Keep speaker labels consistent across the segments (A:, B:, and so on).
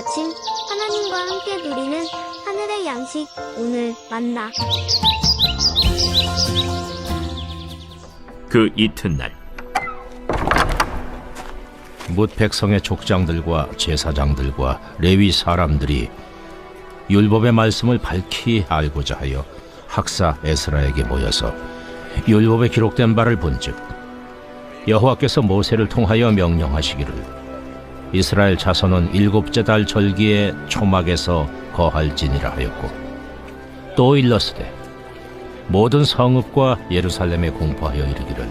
A: 아침 하나님과 함께 누리는 하늘의 양식 오늘 만나.
B: 그 이튿날
C: 뭇 백성의 족장들과 제사장들과 레위 사람들이 율법의 말씀을 밝히 알고자 하여 학사 에스라에게 모여서 율법에 기록된 바를 본즉 여호와께서 모세를 통하여 명령하시기를 이스라엘 자손은 일곱째 달 절기에 초막에서 거할지니라 하였고, 또 일렀으되 모든 성읍과 예루살렘에 공포하여 이르기를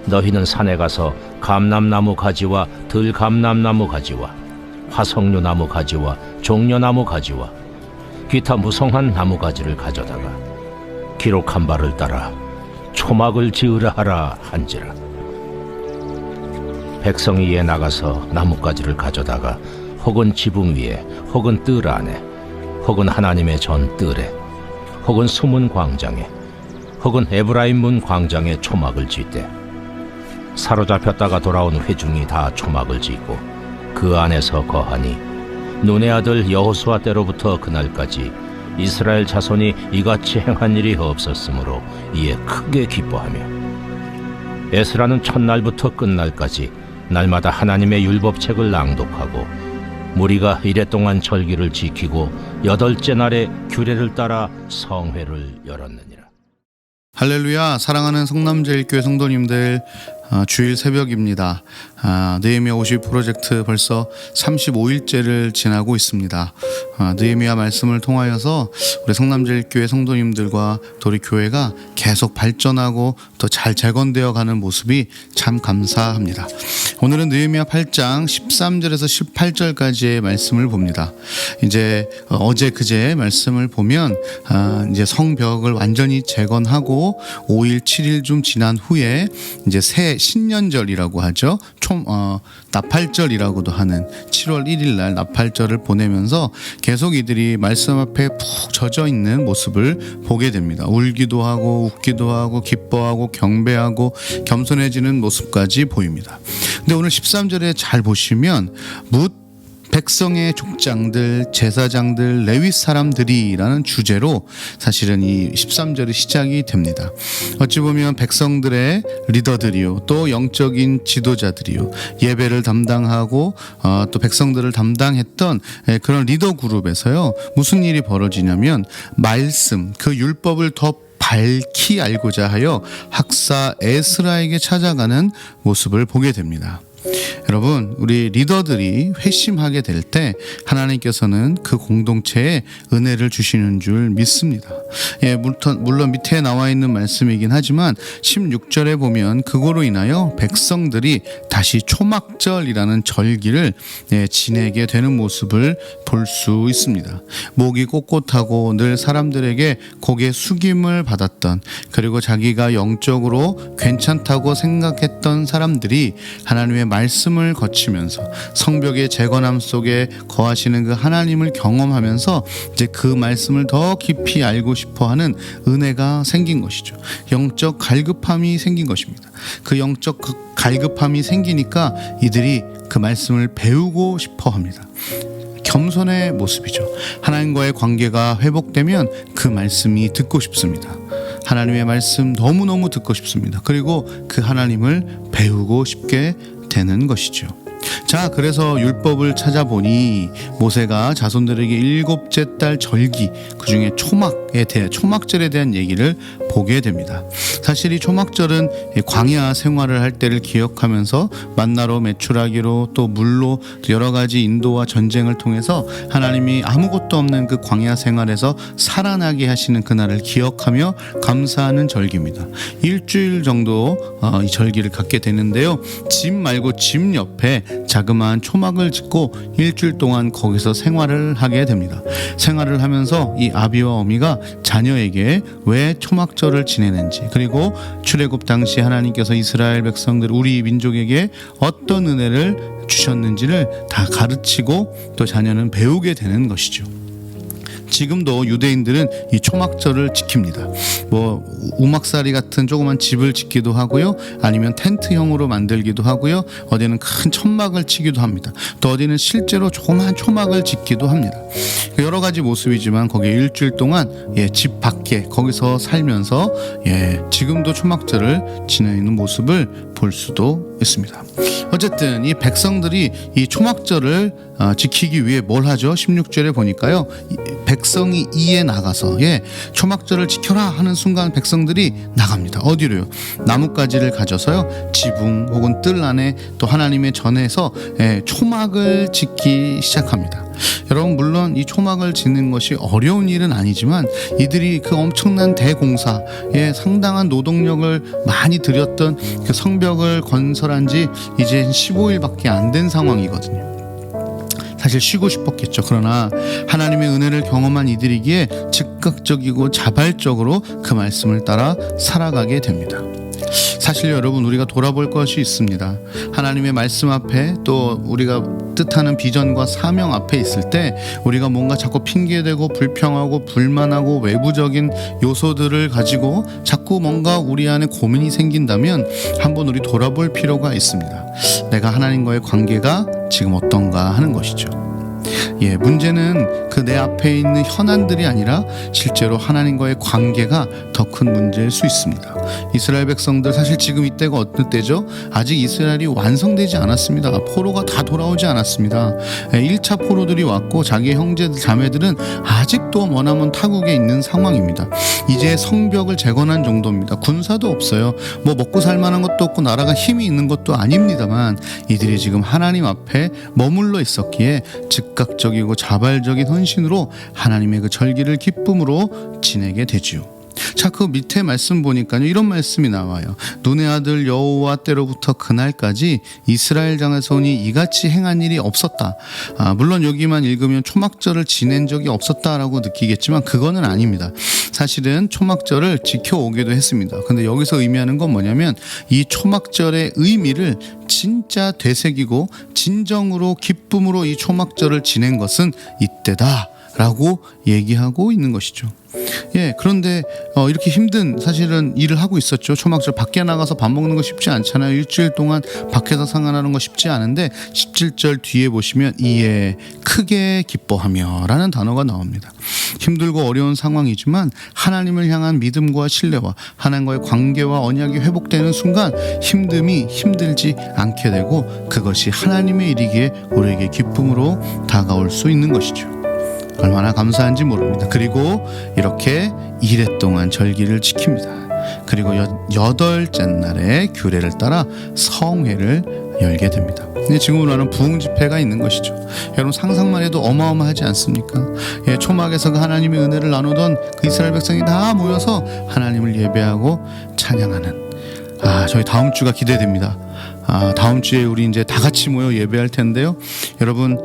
C: 너희는 산에 가서 감람나무 가지와 들감람나무 가지와 화석류나무 가지와 종려나무 가지와 기타 무성한 나무 가지를 가져다가 기록한 바를 따라 초막을 지으라 하라 한지라. 백성이 이에 나가서 나뭇가지를 가져다가 혹은 지붕 위에 혹은 뜰 안에 혹은 하나님의 전 뜰에 혹은 수문 광장에 혹은 에브라임 문 광장에 초막을 짓되 사로잡혔다가 돌아온 회중이 다 초막을 짓고 그 안에서 거하니 눈의 아들 여호수아 때로부터 그날까지 이스라엘 자손이 이같이 행한 일이 없었으므로 이에 크게 기뻐하며 에스라는 첫날부터 끝날까지 날마다 하나님의 율법책을 낭독하고 무리가 이랫동안 절기를 지키고 여덟째 날에 규례를 따라 성회를 열었느니라.
D: 할렐루야. 사랑하는 성남제일교회 성도님들, 주일 새벽입니다. 느헤미야 50 프로젝트 벌써 35일째를 지나고 있습니다. 느헤미야 말씀을 통하여서 우리 성남제일교회 성도님들과 또 우리 교회가 계속 발전하고 또 잘 재건되어 가는 모습이 참 감사합니다. 오늘은 느헤미야 8장 13절에서 18절까지의 말씀을 봅니다. 이제 어제 그제 말씀을 보면 이제 성벽을 완전히 재건하고 5일 7일 좀 지난 후에 이제 새 신년절이라고 하죠. 나팔절이라고도 하는 7월 1일 날 나팔절을 보내면서 계속 이들이 말씀 앞에 푹 젖어 있는 모습을 보게 됩니다. 울기도 하고 웃기도 하고 기뻐하고 경배하고 겸손해지는 모습까지 보입니다. 근데 오늘 13절에 잘 보시면 백성의 족장들, 제사장들, 레위 사람들이라는 주제로 사실은 이 13절이 시작이 됩니다. 어찌 보면 백성들의 리더들이요, 또 영적인 지도자들이요, 예배를 담당하고 또 백성들을 담당했던 그런 리더 그룹에서요, 무슨 일이 벌어지냐면 말씀, 그 율법을 더 밝히 알고자 하여 학사 에스라에게 찾아가는 모습을 보게 됩니다. 여러분, 우리 리더들이 회심하게 될 때 하나님께서는 그 공동체에 은혜를 주시는 줄 믿습니다. 물론 밑에 나와 있는 말씀이긴 하지만 16절에 보면 그거로 인하여 백성들이 다시 초막절이라는 절기를 지내게 되는 모습을 볼 수 있습니다. 목이 꼿꼿하고 늘 사람들에게 고개 숙임을 받았던, 그리고 자기가 영적으로 괜찮다고 생각했던 사람들이 하나님의 말씀을 거치면서 성벽의 재건함 속에 거하시는 그 하나님을 경험하면서 이제 그 말씀을 더 깊이 알고 싶어하는 은혜가 생긴 것이죠. 영적 갈급함이 생긴 것입니다. 그 영적 갈급함이 생기니까 이들이 그 말씀을 배우고 싶어합니다. 겸손의 모습이죠. 하나님과의 관계가 회복되면 그 말씀이 듣고 싶습니다. 하나님의 말씀 너무너무 듣고 싶습니다. 그리고 그 하나님을 배우고 싶게 되는 것이죠. 자, 그래서 율법을 찾아보니 모세가 자손들에게 일곱째 달 절기, 그 중에 초막절에 대한 얘기를 보게 됩니다. 사실 이 초막절은 광야 생활을 할 때를 기억하면서 만나로 메추라기로 또 물로 여러 가지 인도와 전쟁을 통해서 하나님이 아무것도 없는 그 광야 생활에서 살아나게 하시는 그날을 기억하며 감사하는 절기입니다. 일주일 정도 이 절기를 갖게 되는데요, 집 말고 집 옆에 자그마한 초막을 짓고 일주일 동안 거기서 생활을 하게 됩니다. 생활을 하면서 이 아비와 어미가 자녀에게 왜 초막절을 지내는지, 그리고 출애굽 당시 하나님께서 이스라엘 백성들, 우리 민족에게 어떤 은혜를 주셨는지를 다 가르치고 또 자녀는 배우게 되는 것이죠. 지금도 유대인들은 이 초막절을 지킵니다. 뭐 우막살이 같은 조그만 집을 짓기도 하고요, 아니면 텐트형으로 만들기도 하고요, 어디는 큰 천막을 치기도 합니다. 또 어디는 실제로 조그만 초막을 짓기도 합니다. 여러 가지 모습이지만 거기에 일주일 동안 집 밖에 거기서 살면서 지금도 초막절을 지내는 모습을 볼 수도 있습니다. 어쨌든 이 백성들이 이 초막절을 지키기 위해 뭘 하죠? 16절에 보니까요, 백성이 이에 나가서 초막절을 지켜라 하는 순간 백성들이 나갑니다. 어디로요? 나뭇가지를 가져서요, 지붕 혹은 뜰 안에 또 하나님의 전에서 초막을 짓기 시작합니다. 여러분, 물론 이 초막을 짓는 것이 어려운 일은 아니지만 이들이 그 엄청난 대공사에 상당한 노동력을 많이 들였던 그 성벽을 건설한 지 이제 15일밖에 안 된 상황이거든요. 사실 쉬고 싶었겠죠. 그러나 하나님의 은혜를 경험한 이들이기에 즉각적이고 자발적으로 그 말씀을 따라 살아가게 됩니다. 사실 여러분, 우리가 돌아볼 것이 있습니다. 하나님의 말씀 앞에 또 우리가 뜻하는 비전과 사명 앞에 있을 때 우리가 뭔가 자꾸 핑계대고 불평하고 불만하고 외부적인 요소들을 가지고 자꾸 뭔가 우리 안에 고민이 생긴다면 한번 우리 돌아볼 필요가 있습니다. 내가 하나님과의 관계가 지금 어떤가 하는 것이죠. 문제는 그 내 앞에 있는 현안들이 아니라 실제로 하나님과의 관계가 더 큰 문제일 수 있습니다. 이스라엘 백성들, 사실 지금 이때가 어떤 때죠? 아직 이스라엘이 완성되지 않았습니다. 포로가 다 돌아오지 않았습니다. 1차 포로들이 왔고 자기 형제들 자매들은 아직도 머나먼 타국에 있는 상황입니다. 이제 성벽을 재건한 정도입니다. 군사도 없어요. 뭐 먹고 살만한 것도 없고 나라가 힘이 있는 것도 아닙니다만 이들이 지금 하나님 앞에 머물러 있었기에 즉각적이고 자발적인 헌신으로 하나님의 그 절기를 기쁨으로 지내게 되지요. 자, 그 밑에 말씀 보니까요, 이런 말씀이 나와요. 눈의 아들 여호와 때로부터 그날까지 이스라엘 자손이 이같이 행한 일이 없었다. 물론 여기만 읽으면 초막절을 지낸 적이 없었다라고 느끼겠지만 그거는 아닙니다. 사실은 초막절을 지켜오기도 했습니다. 근데 여기서 의미하는 건 뭐냐면 이 초막절의 의미를 진짜 되새기고 진정으로 기쁨으로 이 초막절을 지낸 것은 이때다 라고 얘기하고 있는 것이죠. 그런데 이렇게 힘든 사실은 일을 하고 있었죠. 초막절 밖에 나가서 밥 먹는 거 쉽지 않잖아요. 일주일 동안 밖에서 생활하는 거 쉽지 않은데 17절 뒤에 보시면 이에 크게 기뻐하며 라는 단어가 나옵니다. 힘들고 어려운 상황이지만 하나님을 향한 믿음과 신뢰와 하나님과의 관계와 언약이 회복되는 순간 힘들지 않게 되고 그것이 하나님의 일이기에 우리에게 기쁨으로 다가올 수 있는 것이죠. 얼마나 감사한지 모릅니다. 그리고 이렇게 이래 동안 절기를 지킵니다. 그리고 여덟째 날에 규례를 따라 성회를 열게 됩니다. 지금으로 하는 부흥 집회가 있는 것이죠. 여러분, 상상만 해도 어마어마하지 않습니까? 초막에서 그 하나님의 은혜를 나누던 그 이스라엘 백성이 다 모여서 하나님을 예배하고 찬양하는, 저희 다음 주가 기대됩니다. 다음 주에 우리 이제 다 같이 모여 예배할 텐데요. 여러분,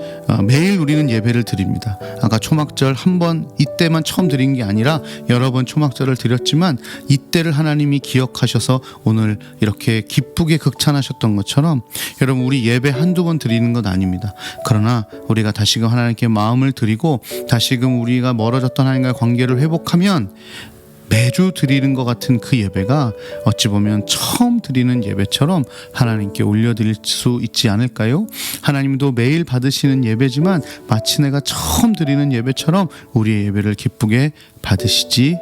D: 매일 우리는 예배를 드립니다. 아까 초막절 한 번 이때만 처음 드린 게 아니라 여러 번 초막절을 드렸지만 이때를 하나님이 기억하셔서 오늘 이렇게 기쁘게 극찬하셨던 것처럼 여러분, 우리 예배 한두 번 드리는 건 아닙니다. 그러나 우리가 다시금 하나님께 마음을 드리고 다시금 우리가 멀어졌던 하나님과의 관계를 회복하면 매주 드리는 것 같은 그 예배가 어찌 보면 처음 드리는 예배처럼 하나님께 올려드릴 수 있지 않을까요? 하나님도 매일 받으시는 예배지만 마치 내가 처음 드리는 예배처럼 우리의 예배를 기쁘게 받으시지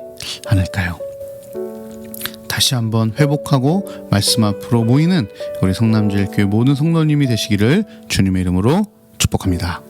D: 않을까요? 다시 한번 회복하고 말씀 앞으로 모이는 우리 성남제일교회 모든 성도님이 되시기를 주님의 이름으로 축복합니다.